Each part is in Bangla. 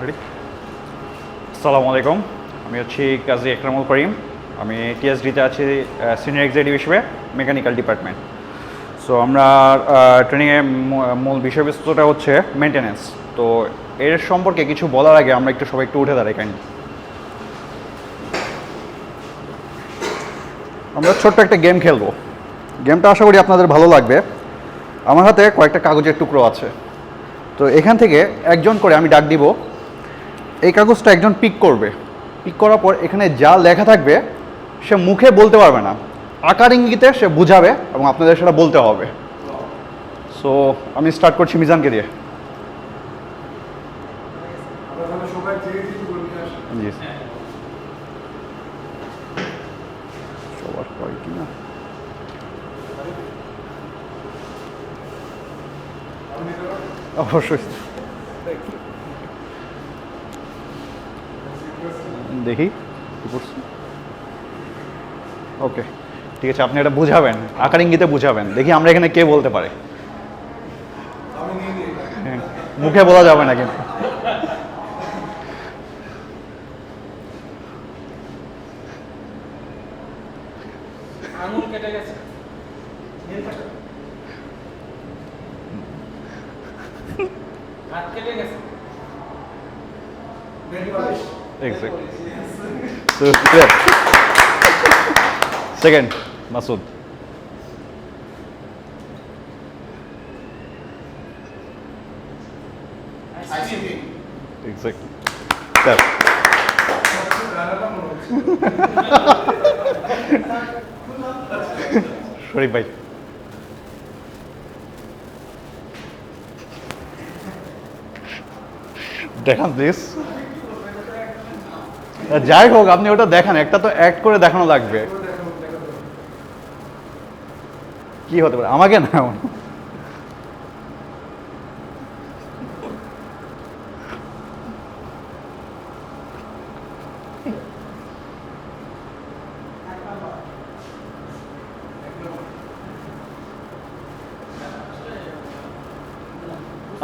আসসালামু আলাইকুম, আমি হচ্ছি কাজী একরামুল করিম। আমি টিএসডিতে আছি সিনিয়র এক্সিকিউটিভ হিসেবে, মেকানিক্যাল ডিপার্টমেন্ট। সো আমরা ট্রেনিংয়ের মূল বিষয়বস্তুটা হচ্ছে মেনটেন্যান্স। তো এর সম্পর্কে কিছু বলার আগে আমরা একটু সবাই একটু উঠে দাঁড়াই কাইন্ডলি। আমরা ছোট্ট একটা গেম খেলবো। গেমটা আশা করি আপনাদের ভালো লাগবে। আমার হাতে কয়েকটা কাগজের টুকরো আছে। তো এখান থেকে একজন করে আমি ডাক দিব। এই কাগজটা একজন পিক করবে। পিক করার পর এখানে যা লেখা থাকবে সে মুখে বলতে পারবে না, আকার ইঙ্গিতে সে বুঝাবে এবং আপনাদের সেটা বলতে হবে। সো আমি স্টার্ট করছি মিজানকে দিয়ে। জি সবার হয় কি না অবশ্যই দেখি ওকে ঠিক আছে, আপনি এটা বুঝাবেন, আকার ইঙ্গিতে বুঝাবেন। দেখি আমরা এখানে কে বলতে পারে। মুখে বলা যাবে না কিন্তু। আঙুল কেটে গেছে। হাত কেটে গেছে। Exactly. So clear. Second, Masood. Exactly. Sir. Shorif bhai. দেখান প্লিজ। যাই হোক আপনি ওটা দেখান, একটা তো অ্যাক্ট করে দেখানো লাগবে। কি হতে পারে আমাকে না?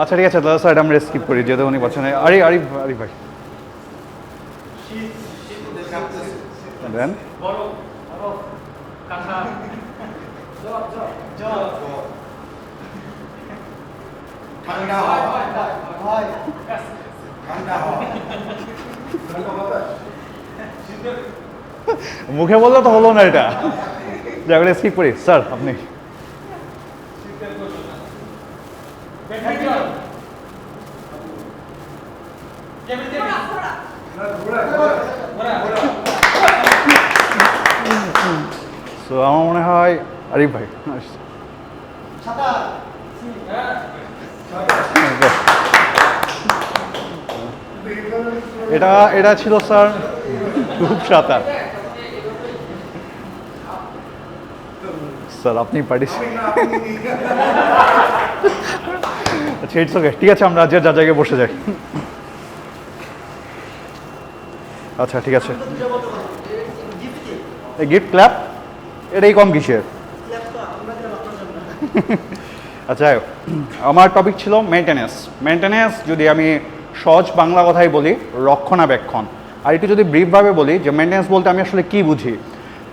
আচ্ছা ঠিক আছে দাদা স্যার, আমরা স্কিপ করি যেহেতু উনি বলছেন। আরিফ আরিফ আরিফ ভাই দেন। মুখে বললে তো হলো না এটা, যাকে স্কিপ করি। স্যার আপনি সো আমার মনে হয় আরিফ ভাই এটা এটা ছিল স্যার খুব সাঁতার। স্যার আপনি পাঠিয়েছেন। আচ্ছা ইটস ওকে, ঠিক আছে আমরা যে যার জায়গায় বসে যাই। আচ্ছা ঠিক আছে, গিফট ক্ল্যাপ এটাই কম কিসের। আচ্ছা আমার টপিক ছিল মেনটেন্যান্স। মেনটেন্যান্স যদি আমি সহজ বাংলা কথাই বলি, রক্ষণাবেক্ষণ। আর একটু যদি ব্রিফভাবে বলি যে মেনটেন্যান্স বলতে আমি আসলে কি বুঝি।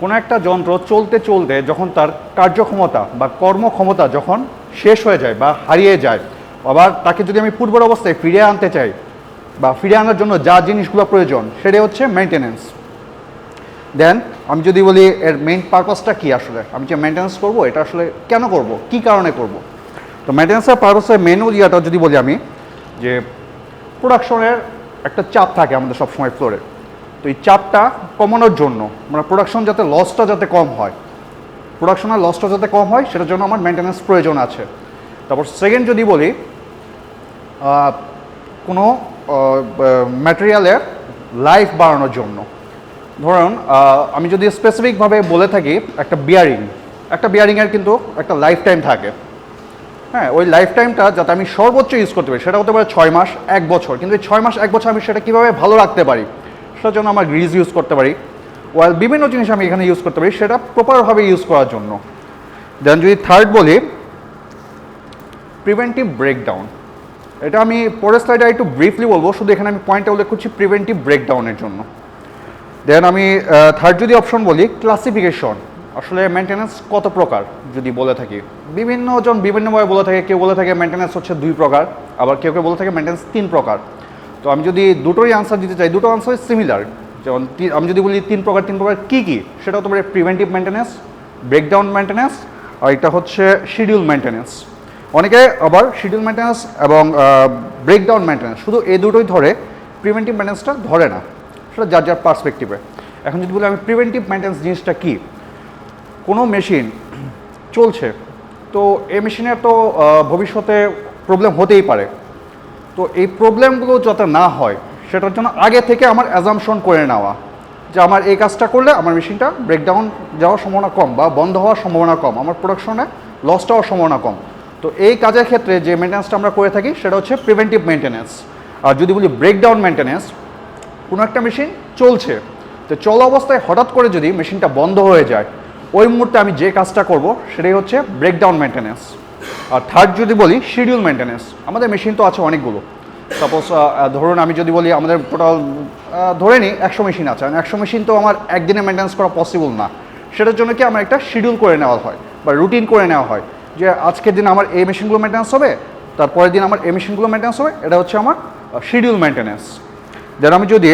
কোনো একটা যন্ত্র চলতে চলতে যখন তার কার্যক্ষমতা বা কর্মক্ষমতা যখন শেষ হয়ে যায় বা হারিয়ে যায়, আবার তাকে যদি আমি পূর্বের অবস্থায় ফিরিয়ে আনতে চাই বা ফিরিয়ে আনার জন্য যা জিনিসগুলো প্রয়োজন সেটাই হচ্ছে মেনটেন্যান্স। দেন আমি যদি বলি এর মেইন পারপাসটা কী, আসলে আমি যে মেনটেন্যান্স করবো এটা আসলে কেন করব, কি কারণে করব। তো মেনটেন্যান্সের পারপাসের মেন ইয়েটা যদি বলি আমি, যে প্রোডাকশনের একটা চাপ থাকে আমাদের সবসময় ফ্লোরে। তো এই চাপটা কমানোর জন্য মানে প্রোডাকশন যাতে লসটা যাতে কম হয়, প্রোডাকশনের লসটা যাতে কম হয় সেটার জন্য আমার মেনটেন্যান্স প্রয়োজন আছে। তারপর সেকেন্ড যদি বলি কোনো ম্যাটেরিয়ালের লাইফ বাড়ানোর জন্য। ধরুন আমি যদি স্পেসিফিকভাবে বলে থাকি একটা বিয়ারিংয়ের কিন্তু একটা লাইফ টাইম থাকে। হ্যাঁ, ওই লাইফ টাইমটা যাতে আমি সর্বোচ্চ ইউজ করতে পারি সেটা হতে পারে 6 মাস 1 বছর। কিন্তু এই 6 মাস 1 বছর আমি সেটা কীভাবে ভালো রাখতে পারি সেটার জন্য আমার গ্রিজ ইউজ করতে পারি, ওয়াল বিভিন্ন জিনিস আমি এখানে ইউজ করতে পারি সেটা প্রপারভাবে ইউজ করার জন্য। দেন যদি থার্ড বলি প্রিভেন্টিভ ব্রেকডাউন। এটা আমি পরের স্লাইডে একটু ব্রিফলি বলবো, শুধু এখানে আমি পয়েন্টটা উল্লেখ করছি প্রিভেন্টিভ ব্রেকডাউনের জন্য। দেন আমি থার্ড যদি অপশন বলি ক্লাসিফিকেশন, আসলে মেনটেন্যান্স কত প্রকার যদি বলে থাকি, বিভিন্নজন বিভিন্নভাবে বলে থাকে। কেউ বলে থাকে মেনটেন্যান্স হচ্ছে 2 প্রকার, আবার কেউ কেউ বলে থাকে মেনটেন্যান্স 3 প্রকার। তো আমি যদি দুটোই আনসার দিতে চাই, দুটো আনসার সিমিলার। যেমন আমি যদি বলি 3 প্রকার, 3 প্রকার কী কী, সেটাও তোমার প্রিভেন্টিভ মেনটেন্যান্স, ব্রেকডাউন মেনটেন্যান্স, আর এটা হচ্ছে শিডিউল মেনটেন্যান্স। অনেকে আবার শিডিউল মেনটেন্যান্স এবং ব্রেকডাউন মেনটেন্যান্স শুধু এই দুটোই ধরে, প্রিভেন্টিভ মেনটেন্যান্সটা ধরে না। সেটা যার যার পার্সপেক্টিভে। এখন যদি বলি আমি প্রিভেন্টিভ মেনটেন্যান্স জিনিসটা কী, কোনো মেশিন চলছে, তো এই মেশিনের তো ভবিষ্যতে প্রবলেম হতেই পারে। তো এই প্রবলেমগুলো যাতে না হয় সেটার জন্য আগে থেকে আমার অ্যাজাম্পশন করে নেওয়া যে আমার এই কাজটা করলে আমার মেশিনটা ব্রেকডাউন যাওয়ার সম্ভাবনা কম বা বন্ধ হওয়ার সম্ভাবনা কম, আমার প্রোডাকশনে লসটা হওয়ার সম্ভাবনা কম। তো এই কাজের ক্ষেত্রে যে মেনটেন্যান্সটা আমরা করে থাকি সেটা হচ্ছে প্রিভেন্টিভ মেনটেন্যান্স। আর যদি বলি ব্রেকডাউন মেনটেন্যান্স, কোনো একটা মেশিন চলছে, তো চলা অবস্থায় হঠাৎ করে যদি মেশিনটা বন্ধ হয়ে যায়, ওই মুহূর্তে আমি যে কাজটা করব সেটাই হচ্ছে ব্রেকডাউন মেনটেন্যান্স। আর থার্ড যদি বলি শিডিউল মেনটেন্যান্স, আমাদের মেশিন তো আছে অনেকগুলো। সাপোজ ধরুন আমি যদি বলি আমাদের টোটাল ধরে নিই 100 মেশিন আছে, 100 মেশিন তো আমার একদিনে মেনটেন্যান্স করা পসিবল না। সেটার জন্য কি আমার একটা শিডিউল করে নেওয়া হয় বা রুটিন করে নেওয়া হয় যে আজকের দিন আমার এই মেশিনগুলো মেনটেন্যান্স হবে, তারপরের দিন আমার এই মেশিনগুলো মেনটেন্যান্স হবে। এটা হচ্ছে আমার শিডিউল মেনটেন্যান্স। যেন আমি যদি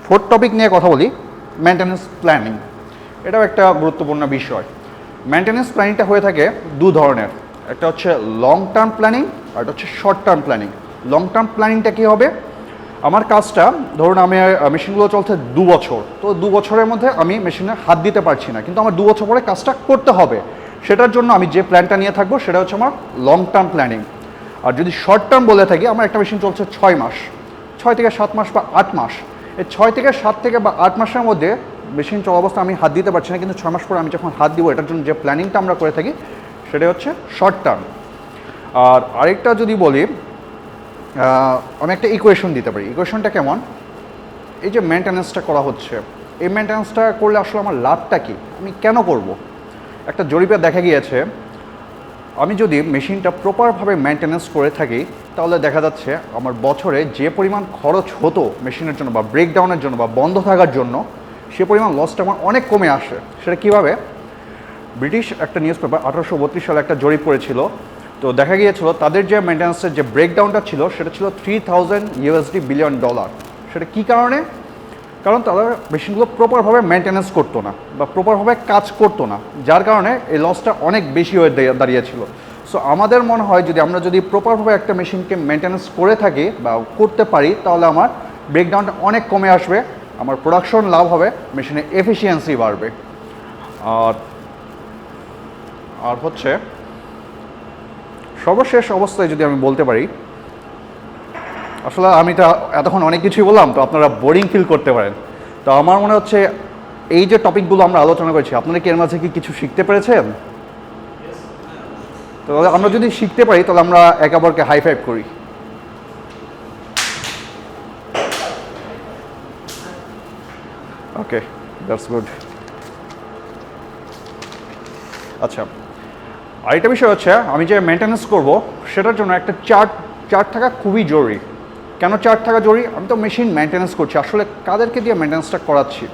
ফোর্থ টপিক নিয়ে কথা বলি, মেনটেন্যান্স প্ল্যানিং, এটাও একটা গুরুত্বপূর্ণ বিষয়। মেনটেন্যান্স প্ল্যানিংটা হয়ে থাকে 2 ধরনের, একটা হচ্ছে লং টার্ম প্ল্যানিং আর একটা হচ্ছে short term planning. Long term প্ল্যানিংটা কী হবে, আমার কাজটা ধরুন আমি মেশিনগুলো চলছে 2 বছর, তো 2 বছরের মধ্যে আমি মেশিনে হাত দিতে পারছি না, কিন্তু আমার 2 বছর পরে কাজটা করতে হবে। সেটার জন্য আমি যে প্ল্যানটা নিয়ে থাকবো সেটা হচ্ছে আমার লং টার্ম প্ল্যানিং। আর যদি শর্ট টার্ম বলে থাকি, আমার একটা মেশিন চলছে 6 মাস, 6 থেকে 7 মাস বা 8 মাস, এই 6 থেকে 7 থেকে বা 8 মাসের মধ্যে মেশিন চলা অবস্থা আমি হাত দিতে পারছি না, কিন্তু 6 মাস পরে আমি যখন হাত দিব, এটার জন্য যে প্ল্যানিংটা আমরা করে থাকি সেটা হচ্ছে শর্ট টার্ম। আর আরেকটা যদি বলি, আমি একটা ইকুয়েশন দিতে পারি। ইকুয়েশনটা কেমন, এই যে মেনটেন্যান্সটা করা হচ্ছে, এই মেনটেন্যান্সটা করলে আসলে আমার লাভটা কী, আমি কেন করব। একটা জরিপে দেখা গিয়েছে আমি যদি মেশিনটা প্রপারভাবে মেনটেন্যান্স করে থাকি, তাহলে দেখা যাচ্ছে আমার বছরে যে পরিমাণ খরচ হতো মেশিনের জন্য বা ব্রেকডাউনের জন্য বা বন্ধ থাকার জন্য, সে পরিমাণ লসটা আমার অনেক কমে আসে। সেটা কীভাবে, ব্রিটিশ একটা নিউজ পেপার 1832 সালে একটা জরিপ করেছিল। তো দেখা গিয়েছিল তাদের যে মেনটেন্যান্সের যে ব্রেকডাউনটা ছিল সেটা ছিল $3000 বিলিয়ন। সেটা কী কারণে, কারণ তারা মেশিনগুলো প্রপারভাবে মেনটেন্যান্স করতো না বা প্রপারভাবে কাজ করতো না, যার কারণে এই লসটা অনেক বেশি হয়ে দাঁড়িয়েছিল। সো আমাদের মনে হয় আমরা যদি প্রপারভাবে একটা মেশিনকে মেনটেন্যান্স করে থাকি বা করতে পারি, তাহলে আমার ব্রেকডাউনটা অনেক কমে আসবে, আমার প্রোডাকশন লাভ হবে, মেশিনের এফিসিয়েন্সি বাড়বে। আর হচ্ছে সর্বশেষ অবস্থায় যদি আমি বলতে পারি, আসলে আমি তো এতক্ষণ অনেক কিছুই বললাম, তো আপনারা বোরিং ফিল করতে পারেন। তো আমার মনে হচ্ছে এই যে টপিকগুলো আমরা আলোচনা করেছি, আপনারা কি এর মাঝে কি কিছু শিখতে পেরেছেন? তো আমরা যদি শিখতে পারি তাহলে আমরা একে অপরকে হাই ফাইভ করি। ওকে, দ্যাটস গুড। আচ্ছা, আরেকটা বিষয় হচ্ছে আমি যে মেনটেন্যান্স করব সেটার জন্য একটা চার্ট থাকা খুবই জরুরি। কেন চার্ট থাকা জরুরি, আমি তো মেশিন মেনটেন্যান্স করছি, আসলে কাদেরকে দিয়ে মেনটেন্যান্সটা করাচ্ছি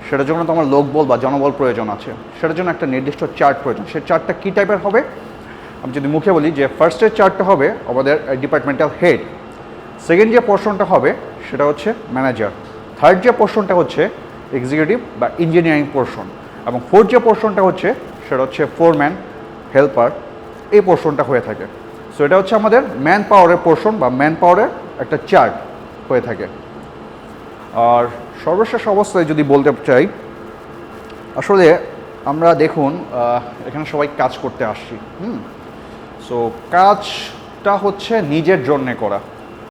সেটার জন্য তো আমার লোকবল বা জনবল প্রয়োজন আছে, সেটার জন্য একটা নির্দিষ্ট চার্ট প্রয়োজন। সেই চার্টটা কী টাইপের হবে, আমি যদি মুখে বলি যে ফার্স্টের চার্টটা হবে আমাদের ডিপার্টমেন্টাল হেড, সেকেন্ড যে পোর্শনটা হবে সেটা হচ্ছে ম্যানেজার, থার্ড যে পোর্শনটা হচ্ছে এক্সিকিউটিভ বা ইঞ্জিনিয়ারিং পোর্শন, এবং ফোর্থ যে পোর্শনটা হচ্ছে সেটা হচ্ছে ফোরম্যান, হেল্পার, এই পোর্শনটা হয়ে থাকে। সো এটা হচ্ছে আমাদের ম্যান পাওয়ারের পোর্শন বা ম্যান পাওয়ারের একটা চার্ট হয়ে থাকে। আর সর্বশেষ অবস্থায় যদি বলতে চাই, আসলে আমরা দেখুন এখানে সবাই কাজ করতে আসছি, সো কাজটা হচ্ছে নিজের জন্যে করা।